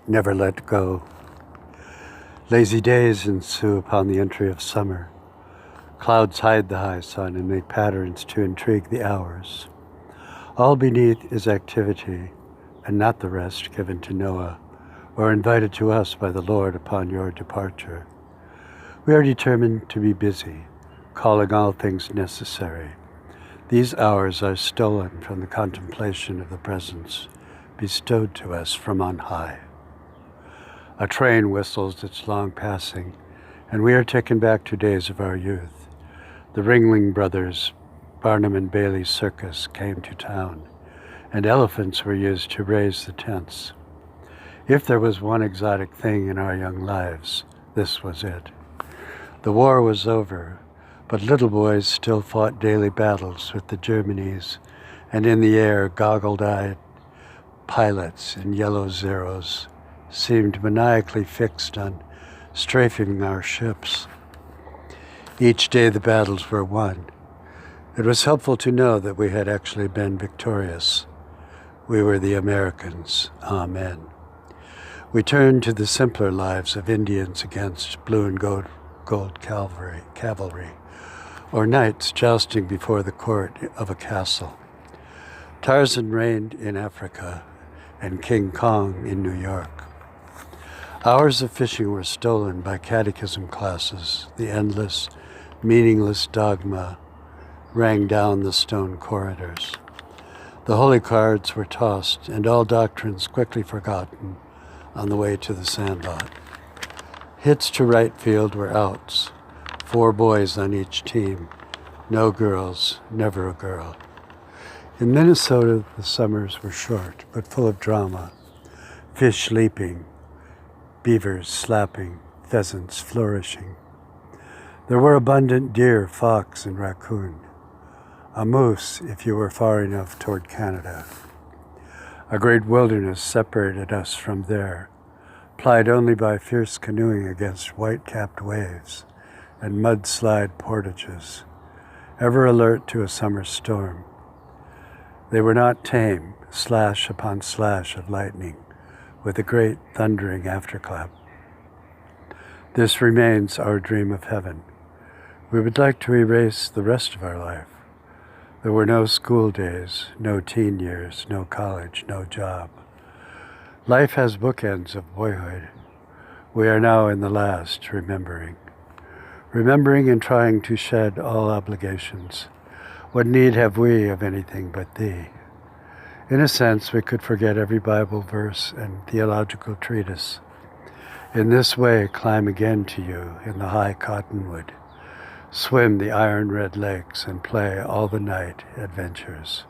never let go. Lazy days ensue upon the entry of summer. Clouds hide the high sun and make patterns to intrigue the hours. All beneath is activity, and not the rest given to Noah, or invited to us by the Lord upon your departure. We are determined to be busy, calling all things necessary. These hours are stolen from the contemplation of the presence bestowed to us from on high. A train whistles its long passing, and we are taken back to days of our youth. The Ringling Brothers' Barnum and Bailey Circus came to town, and elephants were used to raise the tents. If there was one exotic thing in our young lives, this was it. The war was over, but little boys still fought daily battles with the Germanies, and in the air goggled-eyed pilots in yellow Zeros seemed maniacally fixed on strafing our ships. Each day the battles were won. It was helpful to know that we had actually been victorious. We were the Americans. Amen. We turned to the simpler lives of Indians against blue and gold cavalry, or knights jousting before the court of a castle. Tarzan reigned in Africa, and King Kong in New York. Hours of fishing were stolen by catechism classes. The endless, meaningless dogma rang down the stone corridors. The holy cards were tossed, and all doctrines quickly forgotten on the way to the sandlot. Hits to right field were outs. 4 boys on each team. No girls, never a girl. In Minnesota, the summers were short, but full of drama. Fish leaping, beavers slapping, pheasants flourishing. There were abundant deer, fox, and raccoon. A moose, if you were far enough toward Canada. A great wilderness separated us from there, plied only by fierce canoeing against white-capped waves and mudslide portages, ever alert to a summer storm. They were not tame, slash upon slash of lightning, with a great thundering afterclap. This remains our dream of heaven. We would like to erase the rest of our life. There were no school days, no teen years, no college, no job. Life has bookends of boyhood. We are now in the last, remembering and trying to shed all obligations. What need have we of anything but thee? In a sense, we could forget every Bible verse and theological treatise. In this way, climb again to you in the high cottonwood, swim the iron-red lakes, and play all the night adventures.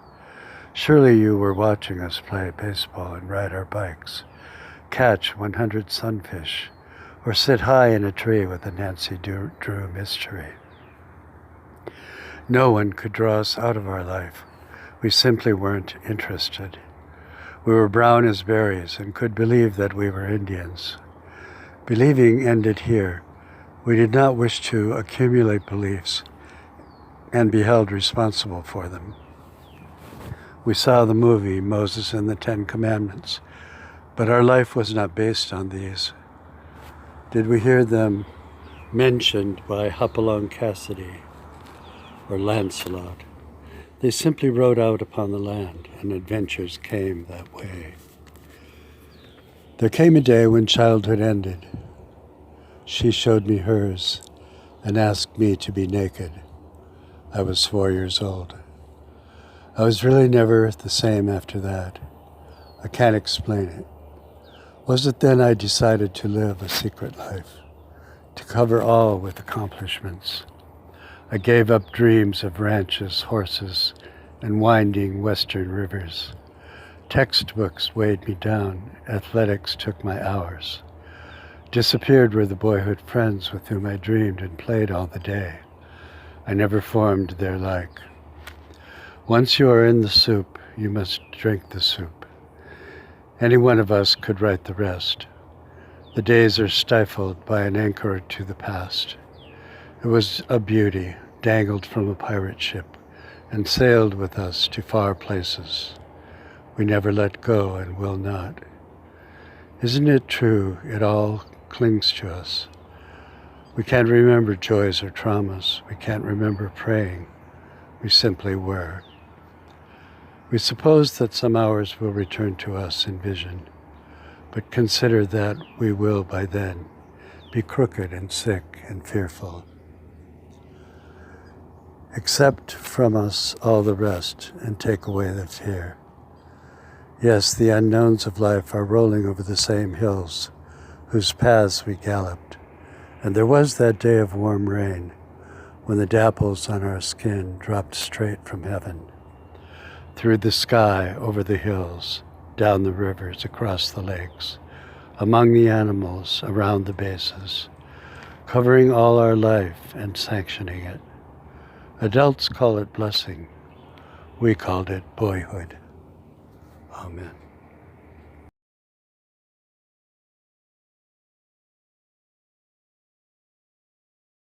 Surely you were watching us play baseball and ride our bikes, catch 100 sunfish, or sit high in a tree with a Nancy Drew mystery. No one could draw us out of our life. We simply weren't interested. We were brown as berries and could believe that we were Indians. Believing ended here. We did not wish to accumulate beliefs and be held responsible for them. We saw the movie Moses and the 10 Commandments, but our life was not based on these. Did we hear them mentioned by Hopalong Cassidy or Lancelot? They simply rode out upon the land, and adventures came that way. There came a day when childhood ended. She showed me hers and asked me to be naked. I was 4 years old. I was really never the same after that. I can't explain it. Was it then I decided to live a secret life, to cover all with accomplishments? I gave up dreams of ranches, horses, and winding western rivers. Textbooks weighed me down. Athletics took my hours. Disappeared were the boyhood friends with whom I dreamed and played all the day. I never formed their like. Once you are in the soup, you must drink the soup. Any one of us could write the rest. The days are stifled by an anchor to the past. It was a beauty, dangled from a pirate ship, and sailed with us to far places. We never let go and will not. Isn't it true it all clings to us? We can't remember joys or traumas. We can't remember praying. We simply were. We suppose that some hours will return to us in vision, but consider that we will by then be crooked and sick and fearful. Accept from us all the rest and take away the fear. Yes, the unknowns of life are rolling over the same hills whose paths we galloped. And there was that day of warm rain when the dapples on our skin dropped straight from heaven, through the sky, over the hills, down the rivers, across the lakes, among the animals, around the bases, covering all our life and sanctioning it. Adults call it blessing. We called it boyhood. Amen.